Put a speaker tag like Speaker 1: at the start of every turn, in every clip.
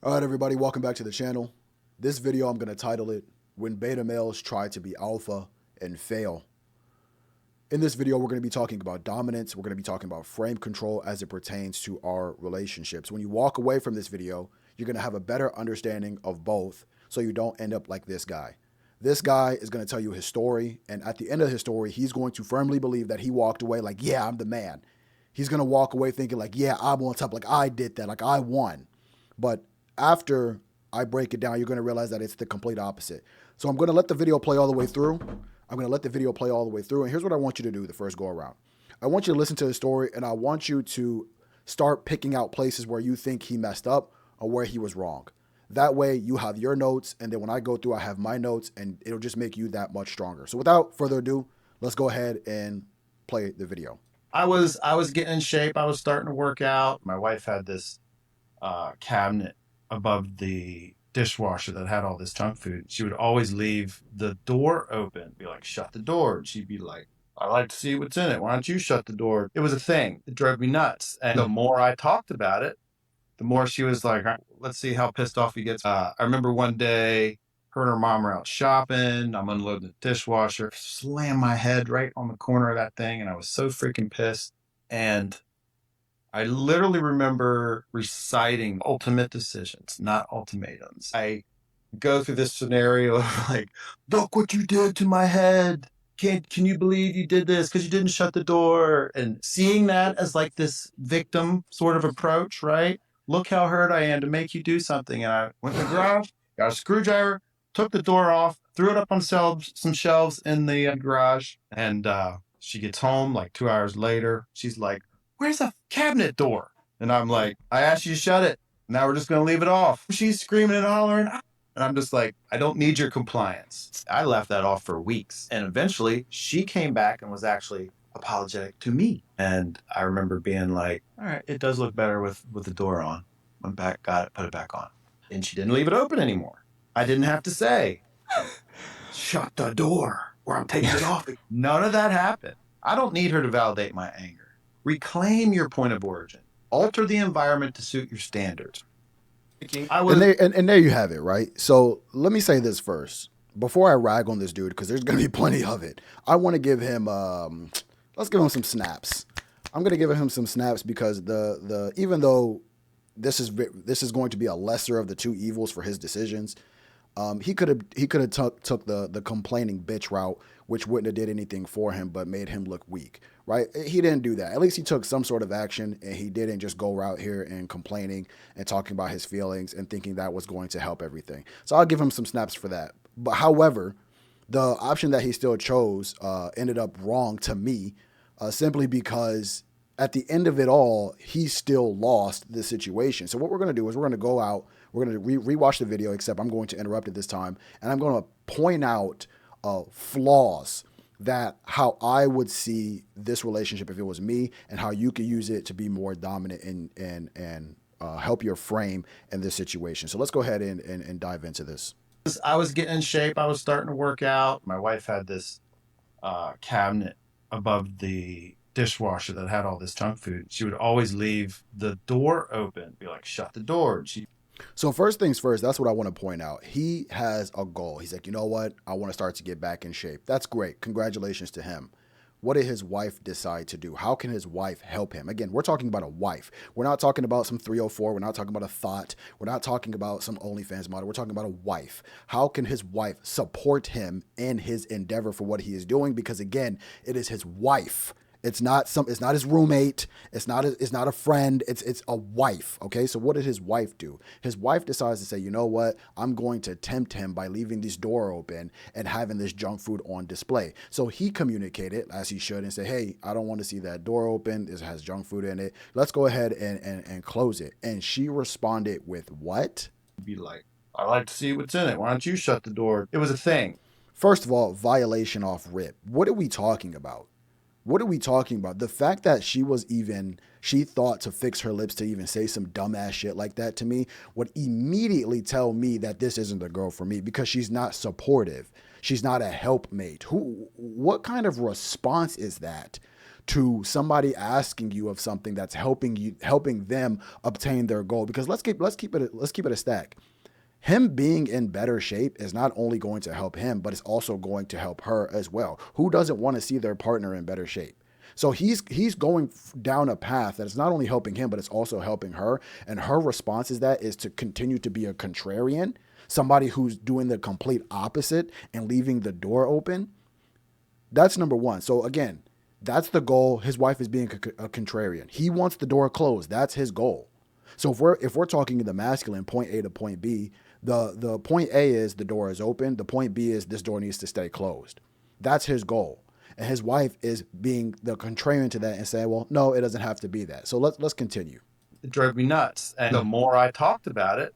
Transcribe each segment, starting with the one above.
Speaker 1: All right, everybody, welcome back to the channel. This video, I'm going to title it, When Beta Males Try to Be Alpha and Fail. In this video, we're going to be talking about dominance. We're going to be talking about frame control as it pertains to our relationships. When you walk away from this video, you're going to have a better understanding of both so you don't end up like this guy. This guy is going to tell you his story, and at the end of his story, he's going to firmly believe that he walked away like, yeah, I'm the man. He's going to walk away thinking like, yeah, I'm on top, like I did that, like I won. But after I break it down, you're going to realize that it's the complete opposite. So I'm going to let the video play all the way through. I'm going to let the video play all the way through. And here's what I want you to do the first go around. I want you to listen to the story, and I want you to start picking out places where you think he messed up or where he was wrong. That way you have your notes, and then when I go through, I have my notes, and it'll just make you that much stronger. So without further ado, let's go ahead and play the video.
Speaker 2: I was getting in shape. I was starting to work out. My wife had this cabinet above the dishwasher that had all this junk food. She would always leave the door open, be like, shut the door. And she'd be like, I like to see what's in it. Why don't you shut the door? It was a thing. It drove me nuts. And the more I talked about it, the more she was like, "All right, let's see how pissed off he gets." I remember one day, her and her mom were out shopping. I'm unloading the dishwasher, slam my head right on the corner of that thing, and I was so freaking pissed. And I literally remember reciting ultimate decisions, not ultimatums. I go through this scenario of like, look what you did to my head. Can you believe you did this because you didn't shut the door? And seeing that as like this victim sort of approach, right? Look how hurt I am to make you do something. And I went to the garage, got a screwdriver, took the door off, threw it up on some shelves in the garage. And she gets home like 2 hours later. She's like, where's the cabinet door? And I'm like, I asked you to shut it. Now we're just going to leave it off. She's screaming and hollering. And I'm just like, I don't need your compliance. I left that off for weeks. And eventually she came back and was actually apologetic to me. And I remember being like, all right, it does look better with the door on. Went back, got it, put it back on. And she didn't leave it open anymore. I didn't have to say, shut the door or I'm taking it off. None of that happened. I don't need her to validate my anger. Reclaim your point of origin. Alter the environment to suit your standards. I
Speaker 1: And
Speaker 2: was
Speaker 1: there you have it, right? So let me say this first before I rag on this dude because there's gonna be plenty of it. I want to give him let's give him some snaps. I'm gonna give him some snaps because the even though this is going to be a lesser of the two evils for his decisions. He could have took the complaining bitch route, which wouldn't have did anything for him, but made him look weak. Right? He didn't do that. At least he took some sort of action, and he didn't just go out here and complaining and talking about his feelings and thinking that was going to help everything. So I'll give him some snaps for that. But however, the option that he still chose ended up wrong to me, simply because at the end of it all, he still lost the situation. So what we're going to do is we're going to go out, we're going to rewatch the video, except I'm going to interrupt it this time, and I'm going to point out flaws that how I would see this relationship if it was me, and how you could use it to be more dominant and help your frame in this situation. So let's go ahead and dive into this.
Speaker 2: I was getting in shape. I was starting to work out. My wife had this cabinet above the dishwasher that had all this junk food. She would always leave the door open, be like, shut the door. And she
Speaker 1: So first things first, that's what I want to point out. He has a goal. He's like, you know what? I want to start to get back in shape. That's great. Congratulations to him. What did his wife decide to do? How can his wife help him? Again, we're talking about a wife. We're not talking about some 304. We're not talking about a thought. We're not talking about some OnlyFans model. We're talking about a wife. How can his wife support him in his endeavor for what he is doing? Because again, it is his wife. It's not his roommate. It's not a friend. It's a wife. Okay. So what did his wife do? His wife decides to say, you know what? I'm going to tempt him by leaving this door open and having this junk food on display. So he communicated as he should and say, hey, I don't want to see that door open. It has junk food in it. Let's go ahead and close it. And she responded with what?
Speaker 2: would be like, I like to see what's in it. Why don't you shut the door? It was a thing.
Speaker 1: First of all, violation off rip. What are we talking about? What are we talking about? The fact that she thought to fix her lips to even say some dumbass shit like that to me would immediately tell me that this isn't the girl for me because she's not supportive. She's not a helpmate. What kind of response is that to somebody asking you of something that's helping them obtain their goal. Because let's keep it a stack. Him being in better shape is not only going to help him, but it's also going to help her as well. Who doesn't want to see their partner in better shape? So he's going down a path that is not only helping him, but it's also helping her. And her response is that is to continue to be a contrarian, somebody who's doing the complete opposite and leaving the door open. That's number one. So again, that's the goal. His wife is being a contrarian. He wants the door closed. That's his goal. So if we're talking in the masculine, point A to point B, the point A is the door is open. The point B is this door needs to stay closed. That's his goal. And his wife is being the contrarian to that and saying, well, no, it doesn't have to be that. So let's continue.
Speaker 2: It drove me nuts. And the more I talked about it,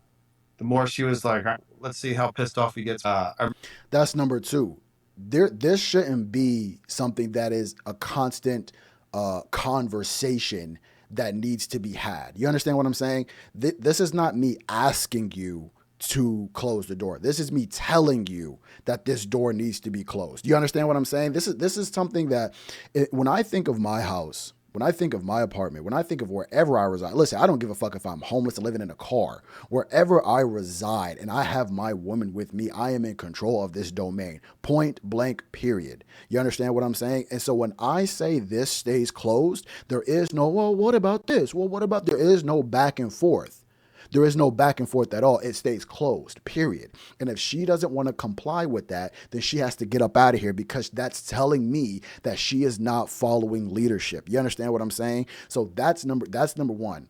Speaker 2: the more she was like, let's see how pissed off he gets.
Speaker 1: That's number two. This shouldn't be something that is a constant conversation that needs to be had. You understand what I'm saying? This is not me asking you to close the door. This is me telling you that this door needs to be closed. You understand what I'm saying? This is something that when I think of my house, when I think of my apartment, when I think of wherever I reside, listen, I don't give a fuck if I'm homeless and living in a car. Wherever I reside and I have my woman with me, I am in control of this domain. Point blank, period. You understand what I'm saying? And so when I say this stays closed, there is no, well, what about this? Well, what about, there is no back and forth. There is no back and forth at all. It stays closed, period. And if she doesn't want to comply with that, then she has to get up out of here because that's telling me that she is not following leadership. You understand what I'm saying? So that's number one.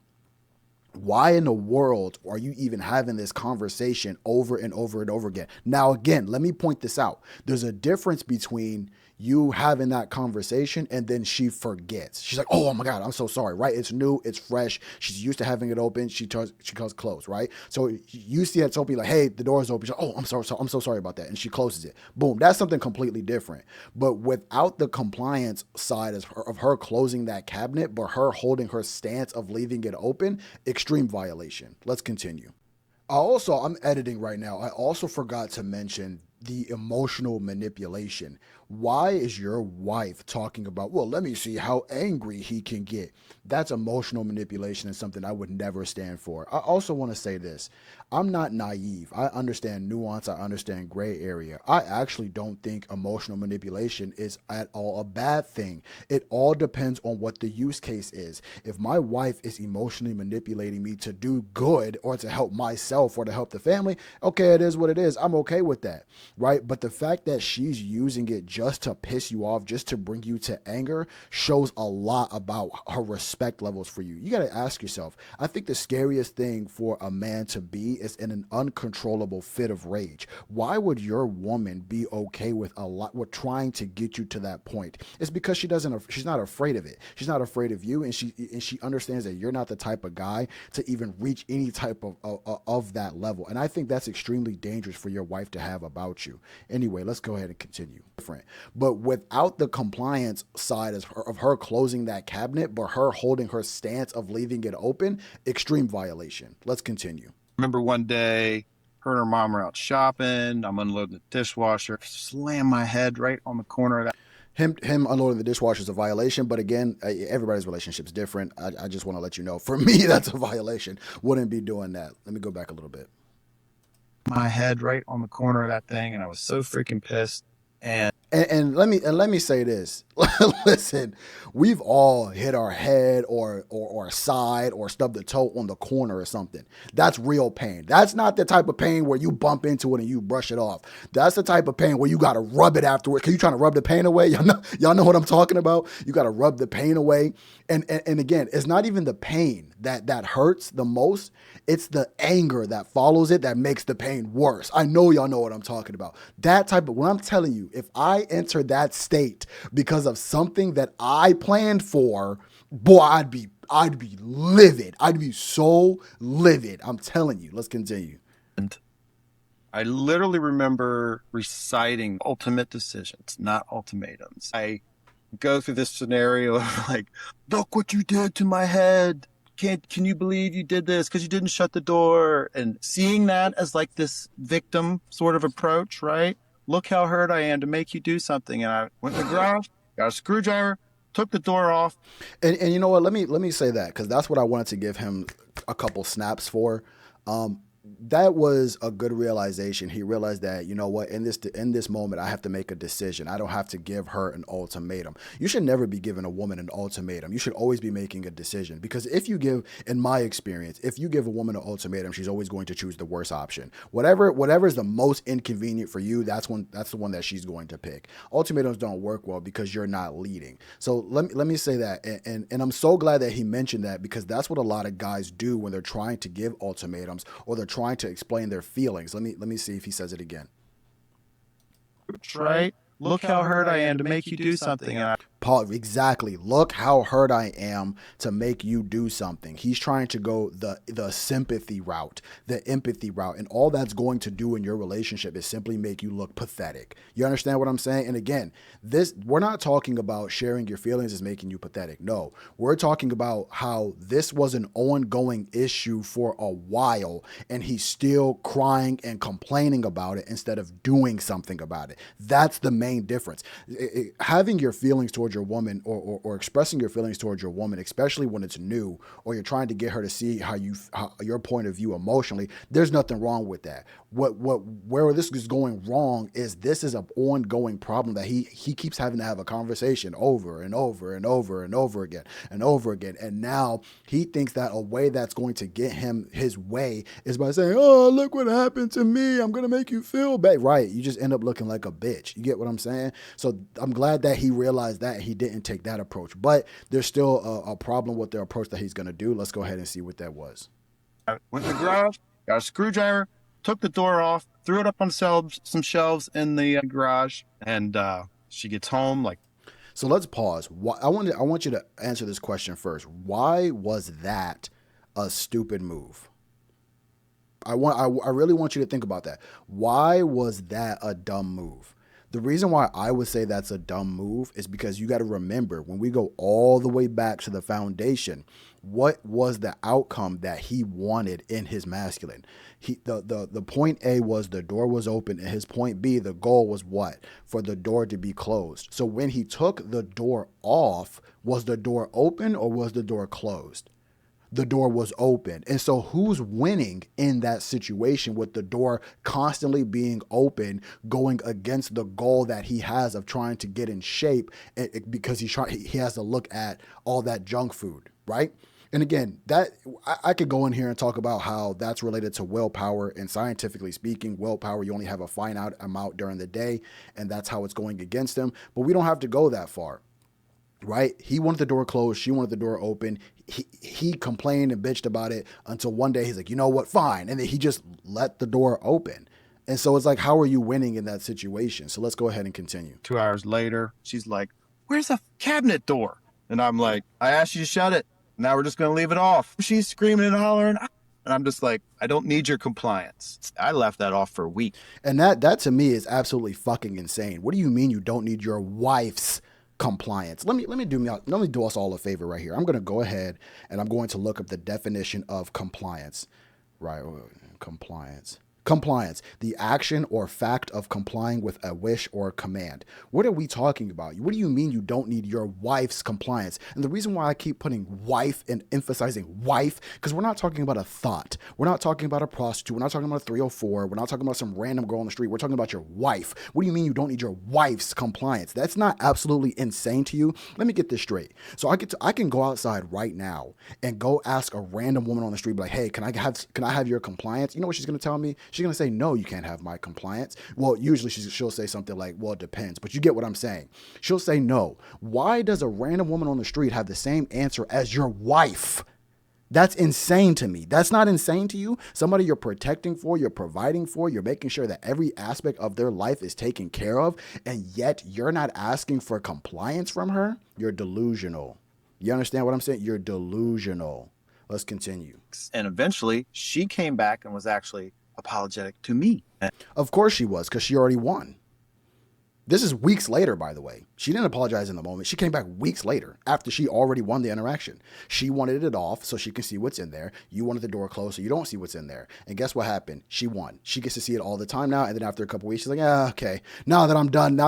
Speaker 1: Why in the world are you even having this conversation over and over and over again? Now, again, let me point this out. There's a difference between you having that conversation and then she forgets. She's like, oh my God, I'm so sorry, right? It's new, it's fresh. She's used to having it open. She calls close, right? So you see that be like, hey, the door is open. She's like, oh, I'm so sorry about that. And she closes it. Boom. That's something completely different. But without the compliance side of her closing that cabinet, but her holding her stance of leaving it open, extreme violation. Let's continue. I'm editing right now. I also forgot to mention the emotional manipulation. Why is your wife talking about, well, let me see how angry he can get? That's emotional manipulation and something I would never stand for. I also want to say this. I'm not naive. I understand nuance. I understand gray area. I actually don't think emotional manipulation is at all a bad thing. It all depends on what the use case is. If my wife is emotionally manipulating me to do good or to help myself or to help the family, okay, it is what it is. I'm okay with that, right? But the fact that she's using it just to piss you off, just to bring you to anger, shows a lot about her respect levels for you. You got to ask yourself. I think the scariest thing for a man to be is in an uncontrollable fit of rage. Why would your woman be okay with trying to get you to that point? It's because she's not afraid of it. She's not afraid of you, and she understands that you're not the type of guy to even reach any type of that level. And I think that's extremely dangerous for your wife to have about you. Anyway, let's go ahead and continue. Different. But without the compliance side of her closing that cabinet, but her holding her stance of leaving it open, extreme violation. Let's continue.
Speaker 2: Remember one day, her and her mom were out shopping. I'm unloading the dishwasher, slam my head right on the corner of that.
Speaker 1: Him unloading the dishwasher is a violation, but again, everybody's relationship is different. I just want to let you know, for me, that's a violation. Wouldn't be doing that. Let me go back a little bit.
Speaker 2: My head right on the corner of that thing, and I was so freaking pissed. And
Speaker 1: And let me say this. Listen, we've all hit our head or side or stubbed the toe on the corner or something. That's real pain. That's not the type of pain where you bump into it and you brush it off. That's the type of pain where you got to rub it afterwards. Cause you trying to rub the pain away. Y'all know what I'm talking about. You got to rub the pain away. And again, it's not even the pain that hurts the most. It's the anger that follows it that makes the pain worse. I know y'all know what I'm talking about. That type of, when I'm telling you, if I enter that state because of something that I planned for, boy, I'd be livid. I'd be so livid. I'm telling you. Let's continue.
Speaker 2: I literally remember reciting ultimate decisions, not ultimatums. I go through this scenario of like, look what you did to my head. Can you believe you did this because you didn't shut the door? And seeing that as like this victim sort of approach, right? Look how hurt I am to make you do something. And I went in the garage, got a screwdriver, took the door off.
Speaker 1: And you know what? Let me say that because that's what I wanted to give him a couple snaps for. Um, that was a good realization. He realized that, you know what, in this moment I have to make a decision. I don't have to give her an ultimatum. You should never be giving a woman an ultimatum. You should always be making a decision, because if you give, in my experience, if you give a woman an ultimatum, she's always going to choose the worst option. Whatever is the most inconvenient for you, that's the one that she's going to pick. Ultimatums don't work well because you're not leading. So let me say that, and I'm so glad that he mentioned that, because that's what a lot of guys do when they're trying to give ultimatums or they're trying to explain their feelings. Let me see if he says it again.
Speaker 2: Right? Look how hurt I am to make you do something. And
Speaker 1: Paul, exactly. Look how hurt I am to make you do something. He's trying to go the sympathy route, the empathy route, and all that's going to do in your relationship is simply make you look pathetic. You understand what I'm saying? And again, we're not talking about sharing your feelings is making you pathetic. No, we're talking about how this was an ongoing issue for a while, and he's still crying and complaining about it instead of doing something about it. That's the main difference. Having your feelings towards your woman, or expressing your feelings towards your woman, especially when it's new or you're trying to get her to see how your point of view emotionally, there's nothing wrong with that. Where this is going wrong is this is an ongoing problem that he keeps having to have a conversation over and over and over and over again and over again. And now he thinks that a way that's going to get him his way is by saying, "Oh, look what happened to me. I'm going to make you feel bad." Right. You just end up looking like a bitch. You get what I'm saying? So I'm glad that he realized that he didn't take that approach, but there's still a problem with the approach that he's going to do. Let's go ahead and see what that was.
Speaker 2: I went in the garage, got a screwdriver, took the door off, threw it up on some shelves in the garage, and she gets home like.
Speaker 1: So let's pause. I want you to answer this question first. Why was that a stupid move? I really want you to think about that. Why was that a dumb move? The reason why I would say that's a dumb move is because you got to remember, when we go all the way back to the foundation, what was the outcome that he wanted in his masculine? The point A was the door was open, and his point B, the goal was what? For the door to be closed. So when he took the door off, was the door open or was the door closed? The door was open. And so who's winning in that situation with the door constantly being open, going against the goal that he has of trying to get in shape, because he has to look at all that junk food, right? And again, that I could go in here and talk about how that's related to willpower. And scientifically speaking, willpower, you only have a finite amount during the day, and that's how it's going against him. But we don't have to go that far. Right? He wanted the door closed. She wanted the door open. He complained and bitched about it until one day he's like, you know what? Fine. And then he just let the door open. And so it's like, how are you winning in that situation? So let's go ahead and continue.
Speaker 2: 2 hours later, she's like, "Where's the cabinet door?" And I'm like, "I asked you to shut it. Now we're just going to leave it off." She's screaming and hollering. And I'm just like, "I don't need your compliance." I left that off for a week.
Speaker 1: And that to me is absolutely fucking insane. What do you mean you don't need your wife's compliance? Let me do us all a favor right here. I'm going to go ahead and I'm going to look up the definition of compliance. Right, Compliance, the action or fact of complying with a wish or command. What are we talking about? What do you mean you don't need your wife's compliance? And the reason why I keep putting wife and emphasizing wife, because we're not talking about a thought. We're not talking about a prostitute. We're not talking about a 304. We're not talking about some random girl on the street. We're talking about your wife. What do you mean you don't need your wife's compliance? That's not absolutely insane to you. Let me get this straight. So I can go outside right now and go ask a random woman on the street, be like, "Hey, can I have your compliance?" You know what she's gonna tell me? She's going to say, "No, you can't have my compliance." Well, usually she'll say something like, "Well, it depends," but you get what I'm saying. She'll say no. Why does a random woman on the street have the same answer as your wife? That's insane to me. That's not insane to you? Somebody you're protecting for, you're providing for, you're making sure that every aspect of their life is taken care of, and yet you're not asking for compliance from her? You're delusional. You understand what I'm saying? You're delusional. Let's continue.
Speaker 2: And eventually, she came back and was actually apologetic to me.
Speaker 1: Of course she was, because she already won. This is weeks later, by the way. She didn't apologize in the moment. She came back weeks later after she already won the interaction. She wanted it off so she can see what's in there. You wanted the door closed so you don't see what's in there. And guess what happened? She won. She gets to see it all the time now. And then after a couple weeks, she's like, okay. Now that I'm done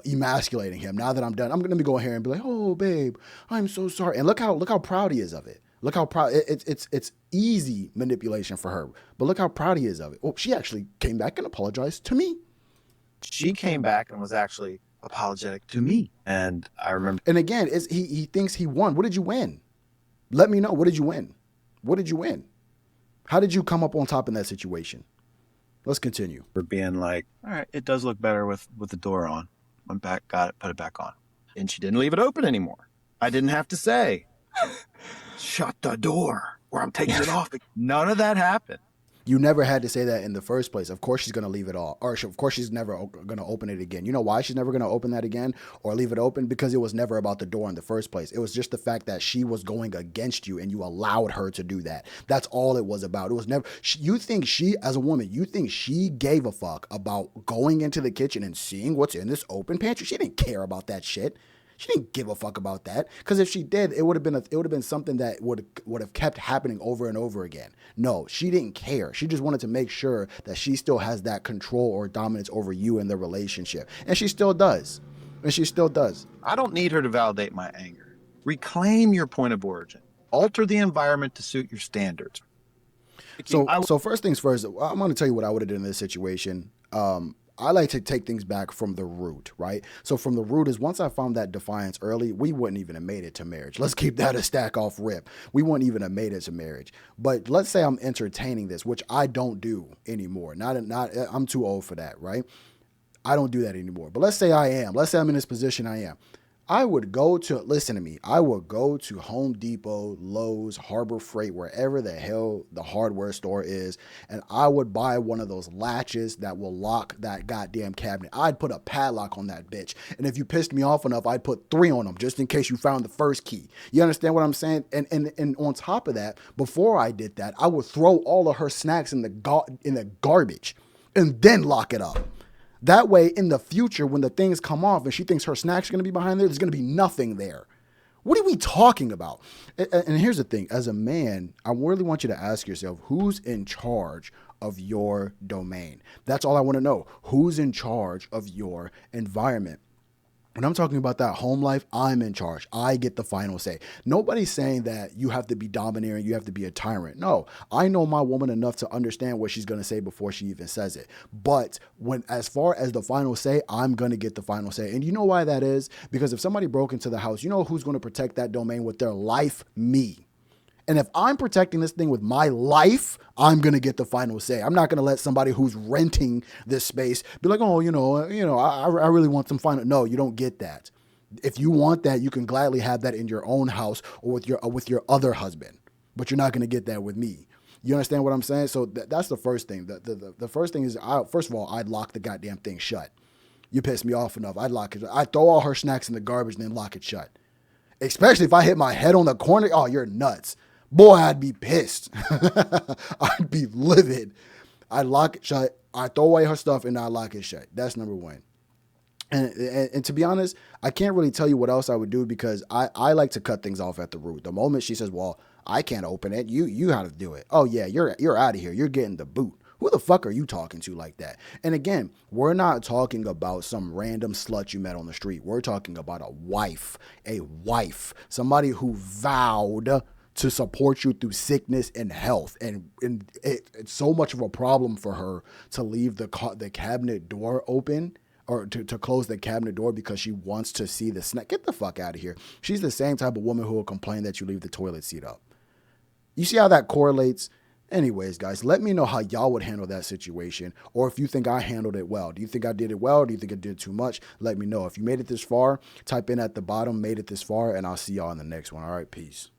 Speaker 1: emasculating him. Now that I'm done, I'm gonna go here and be like, oh babe, I'm so sorry. And look how proud he is of it. Look how proud it's easy manipulation for her. But look how proud he is of it. Oh, she actually came back and apologized to me.
Speaker 2: She came back and was actually apologetic to me. And I remember
Speaker 1: And again, he thinks he won. What did you win? Let me know. What did you win? What did you win? How did you come up on top in that situation? Let's continue.
Speaker 3: being like, all right, it does look better with the door on. Went back, got it, put it back on. And she didn't leave it open anymore. I didn't have to say, shut the door or I'm taking it off. None of that happened.
Speaker 1: You never had to say that in the first place. Of course she's going to leave it all. Or of course she's never going to open it again. You know why she's never going to open that again or leave it open? Because it was never about the door in the first place. It was just the fact that she was going against you and you allowed her to do that. That's all it was about. It was never, you think she, as a woman, you think she gave a fuck about going into the kitchen and seeing what's in this open pantry? She didn't care about that shit. She didn't give a fuck about that, because if she did, it would have been something that would have kept happening over and over again. No, she didn't care. She just wanted to make sure that she still has that control or dominance over you in the relationship, and she still does. And she still does.
Speaker 3: I don't need her to validate my anger. Reclaim your point of origin. Alter the environment to suit your standards.
Speaker 1: So first things first, I'm going to tell you what I would have done in this situation. I like to take things back from the root, right? So from the root is once I found that defiance early, we wouldn't even have made it to marriage. Let's keep that a stack off rip. We wouldn't even have made it to marriage. But let's say I'm entertaining this, which I don't do anymore. I'm too old for that, right? I don't do that anymore. But let's say I am. Let's say I'm in this position I am. I would go to, listen to me, I would go to Home Depot, Lowe's, Harbor Freight, wherever the hell the hardware store is, and I would buy one of those latches that will lock that goddamn cabinet. I'd put a padlock on that bitch. And if you pissed me off enough, I'd put 3 on them just in case you found the first key. You understand what I'm saying? And on top of that, before I did that, I would throw all of her snacks in the garbage and then lock it up. That way, in the future, when the things come off and she thinks her snack's going to be behind there's going to be nothing there. What are we talking about? And here's the thing. As a man, I really want you to ask yourself, who's in charge of your domain? That's all I want to know. Who's in charge of your environment? When I'm talking about that home life, I'm in charge. I get the final say. Nobody's saying that you have to be domineering, you have to be a tyrant. No, I know my woman enough to understand what she's going to say before she even says it. But as far as the final say, I'm going to get the final say. And you know why that is? Because if somebody broke into the house, you know who's going to protect that domain with their life? Me. And if I'm protecting this thing with my life, I'm going to get the final say. I'm not going to let somebody who's renting this space be like, oh, I really want some final. No, you don't get that. If you want that, you can gladly have that in your own house or with your other husband. But you're not going to get that with me. You understand what I'm saying? So that's the first thing. The first thing is, first of all, I'd lock the goddamn thing shut. You piss me off enough. I'd lock it. I'd throw all her snacks in the garbage and then lock it shut. Especially if I hit my head on the corner. Oh, you're nuts. Boy, I'd be pissed. I'd be livid. I'd lock it shut. I throw away her stuff and I lock it shut. That's number one. And to be honest, I can't really tell you what else I would do because I like to cut things off at the root. The moment she says, well, I can't open it, you got to do it. Oh yeah, you're out of here. You're getting the boot. Who the fuck are you talking to like that? And again, we're not talking about some random slut you met on the street. We're talking about a wife, somebody who vowed to support you through sickness and health. And it's so much of a problem for her to leave the cabinet door open or to close the cabinet door because she wants to see the snack. Get the fuck out of here. She's the same type of woman who will complain that you leave the toilet seat up. You see how that correlates? Anyways, guys, let me know how y'all would handle that situation, or if you think I handled it well. Do you think I did it well? Or do you think I did too much? Let me know. If you made it this far, type in at the bottom, made it this far, and I'll see y'all in the next one. All right, peace.